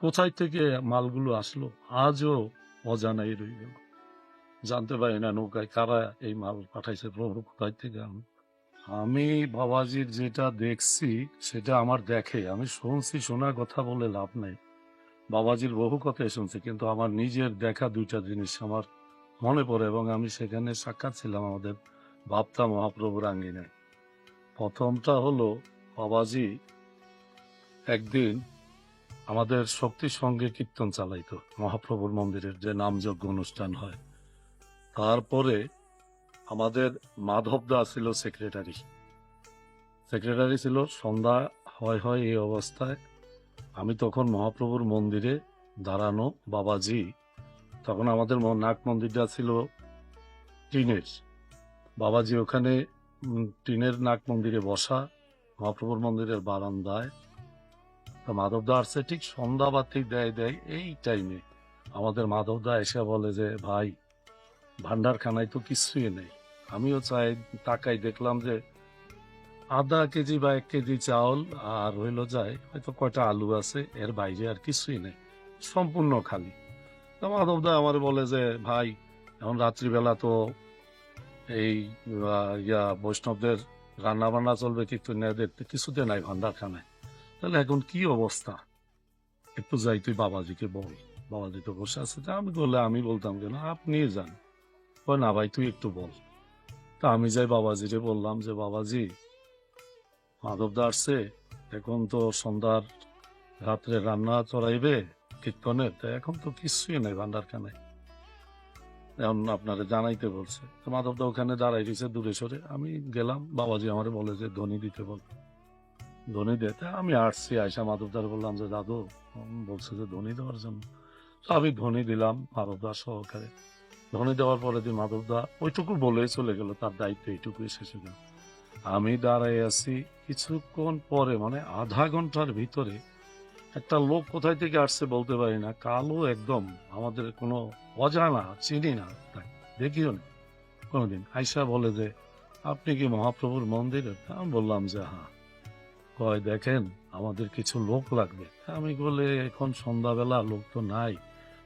কোথায় থেকে মালগুলো আসলো আজও অজানাই রয়ে গেল। জানতে পারি না নৌকায় কারা এই মাল পাঠাইছে, প্রভু কোথায় থেকে আনলো। আমি বাবাজির যেটা দেখছি সেটা আমার দেখে, আমি শুনছি, শোনার কথা বলে লাভ নাই। বাবাজির বহু কথাই শুনছি, কিন্তু আমার নিজের দেখা দুইটা জিনিস আমার মনে পড়ে এবং আমি সেখানে সাক্ষাৎ ছিলাম আমাদের বাপ্তা মহাপ্রভুর আঙ্গিনায়। প্রথমটা হলো, বাবাজি একদিন আমাদের শক্তির সঙ্গে কীর্তন চালাইতো মহাপ্রভুর মন্দিরের যে নামযজ্ঞ অনুষ্ঠান হয়। তারপরে আমাদের মাধব দা ছিল সেক্রেটারি ছিল। সন্ধ্যা হয় এই অবস্থায় আমি তখন মহাপ্রভুর মন্দিরে দাঁড়ানো। বাবাজি তখন আমাদের নাগ মন্দিরটা ছিল টিনের। বাবাজি ওখানে টিনের নাগ মন্দিরে বসা, মহাপ্রভুর মন্দিরের বারান্দায়। মাধবদা আসছে ঠিক সন্ধ্যাবাতি দেয় এই টাইমে আমাদের মাধবদা এসে বলে যে, ভাই ভান্ডারখানায় তো কিছুই নেই। আমিও তাকাই, দেখলাম যে আধা কেজি বা 1 কেজি চাউল আর হইলো যায় হয়তো কয়টা আলু আছে, এর বাইরে আর কিছুই নেই, সম্পূর্ণ খালি। তো মাধবদা আমার বলে যে, ভাই এখন রাত্রিবেলা তো এই বৈষ্ণবদের রান্না বান্না চলবে, কিন্তু দেখতে কিছুতে নাই ভান্ডারখানায়, তাহলে এখন কি অবস্থা, একটু যাই তুই বাবাজিকে বল। বাবাজি তো বসে আছে। আমি বলতাম কেন, আপনি যান। না ভাই তুই একটু বল। তা আমি যাই বাবাজিরে বললাম যে, বাবাজি মাধবদা আসছে, এখন তো সন্ধ্যার রাত্রে রান্না চড়াইবে কীর্তনের, তা এখন তো কিছুই নাই ভান্ডারখানায়, এখন আপনারা জানাইতে বলছে। তো মাধবদা ওখানে দাঁড়াই দিয়েছে দূরে সরে। আমি গেলাম, বাবাজি আমার বলে যে ধ্বনি দিতে বল, ধ্বনি দিতে। আমি আসছি, আয়সা মাধবদার বললাম যে, দাদু বলছে যে ধ্বনি দেওয়ার জন্য। তো আমি ধ্বনি দিলাম মাধবদা সহকারে। ধ্বনি দেওয়ার পরে দিন মাধবদা ওইটুকু বলে চলে গেল, তার দায়িত্ব এইটুকুই শেষ হয়ে গেল। আমি দাঁড়াই আছি, কিছুক্ষণ পরে মানে আধা ঘন্টার ভিতরে একটা লোক কোথায় থেকে আসছে বলতে পারি না, কালো একদম, আমাদের কোনো অজানা, চিনি না, দেখিও না কোনোদিন। আয়সা বলে যে, আপনি কি মহাপ্রভুর মন্দিরে? আমি বললাম যে হ্যাঁ। কয় দেখেন আমাদের কিছু লোক লাগবে। আমি বলে এখন সন্ধ্যাবেলা লোক তো নাই,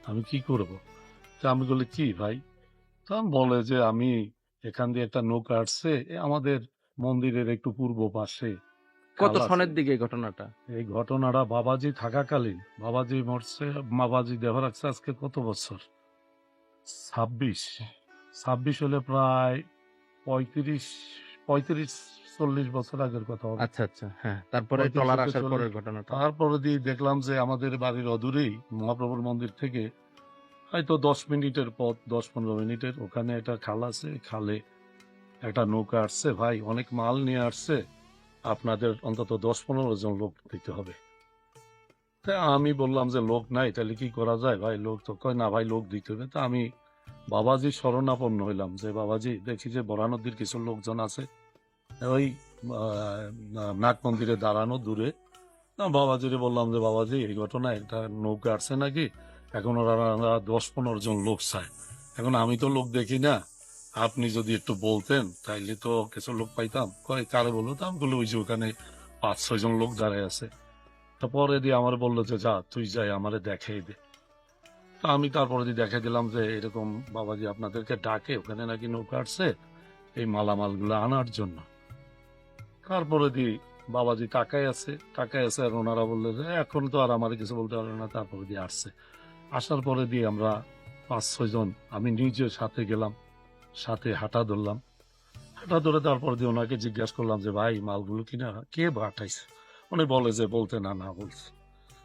আমি কি করব? আমি বলি কি ভাই? তখন বলে যে, আমি এখান দিয়ে একটা নৌকা আসছে আমাদের মন্দিরের একটু পূর্ব পাশে, কত খাল আছে। সনের দিকে এই ঘটনাটা? এই ঘটনাটা বাবাজি থাকাকালীন, বাবাজি মরছে, বাবাজি দেহ রাখছে আজকে কত বছর, 26 হলে প্রায় 35-40 আগের কথা হবে। আচ্ছা আচ্ছা, হ্যাঁ। তারপরে 35 ট্রলার থেকে আসার 40। পরের ঘটনাটা। তারপরে দিয়ে দেখলাম যে আমাদের বাড়ির অদূরেই মহাপ্রভুর মন্দির থেকে হয়তো 10 মিনিটের পথ, 10-15 মিনিটের, ওখানে একটা খাল আছে। খালে একটা নৌকা আসছে, ভাই অনেক মাল নিয়ে আসছে, আপনাদের অন্তত 10-15 জন লোক দিতে হবে। তা আমি বললাম যে লোক নাই, তাহলে কি করা যায় ভাই? লোক তো কয় না ভাই, লোক দিতে হবে। তা আমি বাবাজি শরণাপন্ন হইলাম যে, বাবাজি দেখি যে বরা নদীর কিছু লোকজন আছে ওই নাট মন্দিরে দাঁড়ানো দূরে। বাবাজিরে বললাম যে, বাবাজি এই ঘটনা, একটা নৌকা আসছে নাকি, এখন ওরা 10-15 জন লোক চায়। এখন আমি তো লোক দেখি না, আপনি যদি একটু বলতেন তাইলে তো কিছু লোক পাইতাম। কয় কারে বলবো? তা আমি বললো ওই যে ওখানে 5-6 জন লোক দাঁড়ায় আছে। তারপরে দিয়ে আমার বললো যে, যা তুই যাই আমারে দেখাই দে। তা আমি তারপরে দিয়ে দেখাই দিলাম যে এরকম বাবাজি আপনাদেরকে ডাকে, ওখানে নাকি নৌকা আসছে এই মালামাল গুলো আনার জন্য। তারপরে দিয়ে বাবাজি তাকায় আছে, আর ওনারা বললো যে এখন তো আর আমার কিছু বলতে পারবে না। তারপরে দিয়ে আসছে, আসার পরে দিয়ে আমরা 5-6 জন, আমি নিজে সাথে গেলাম, সাথে হাঁটা ধরলাম। হাঁটা ধরে তারপর দিয়ে ওনাকে জিজ্ঞাসা করলাম যে, ভাই মালগুলো কিনা কে পাঠাইছে? উনি বলে যে বলতে না বলছে।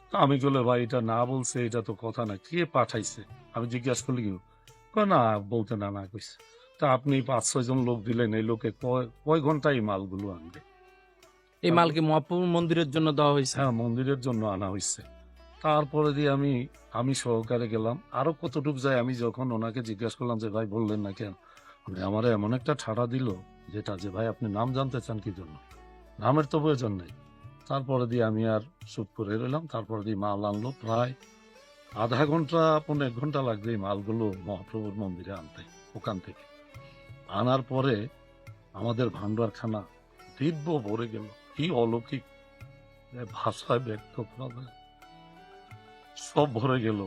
তা আমি বলে, ভাই এটা না বলছে এটা তো কথা না, কে পাঠাইছে? আমি জিজ্ঞাসা করলি কি? কয় না বলতে না কইছে। তা আপনি 5-6 জন লোক দিলেন, এই লোকে কয় ঘন্টায় এই মালগুলো আনবে? এই মাল কি মহাপ্রভু মন্দিরের জন্য দেওয়া হয়েছে? হ্যাঁ, মন্দিরের জন্য আনা হয়েছে। তারপরে দিয়ে আমি সহকারে গেলাম, আরো কতটুক যায় আমি যখন ওনাকে জিজ্ঞাসা করলাম যে, ভাই বললেন না কেন? আমার এমন একটা ঠাড়া দিল যেটা, যে ভাই আপনি নাম জানতে চান কি জন্য? নামের তো প্রয়োজন নেই। তারপরে দিয়ে আমি আর চুপ করে রইলাম। তারপরে দিয়ে মাল আনলো, প্রায় আধা ঘন্টা 1.5 ঘন্টা লাগবে এই মালগুলো মহাপ্রভুর মন্দিরে আনতে। ওখান থেকে আনার পরে আমাদের ভান্ডারখানা দিব্য ভরে গেল। কি অলৌকিক, ভাষায় ব্যক্ত করা যায়। সব ভরে গেল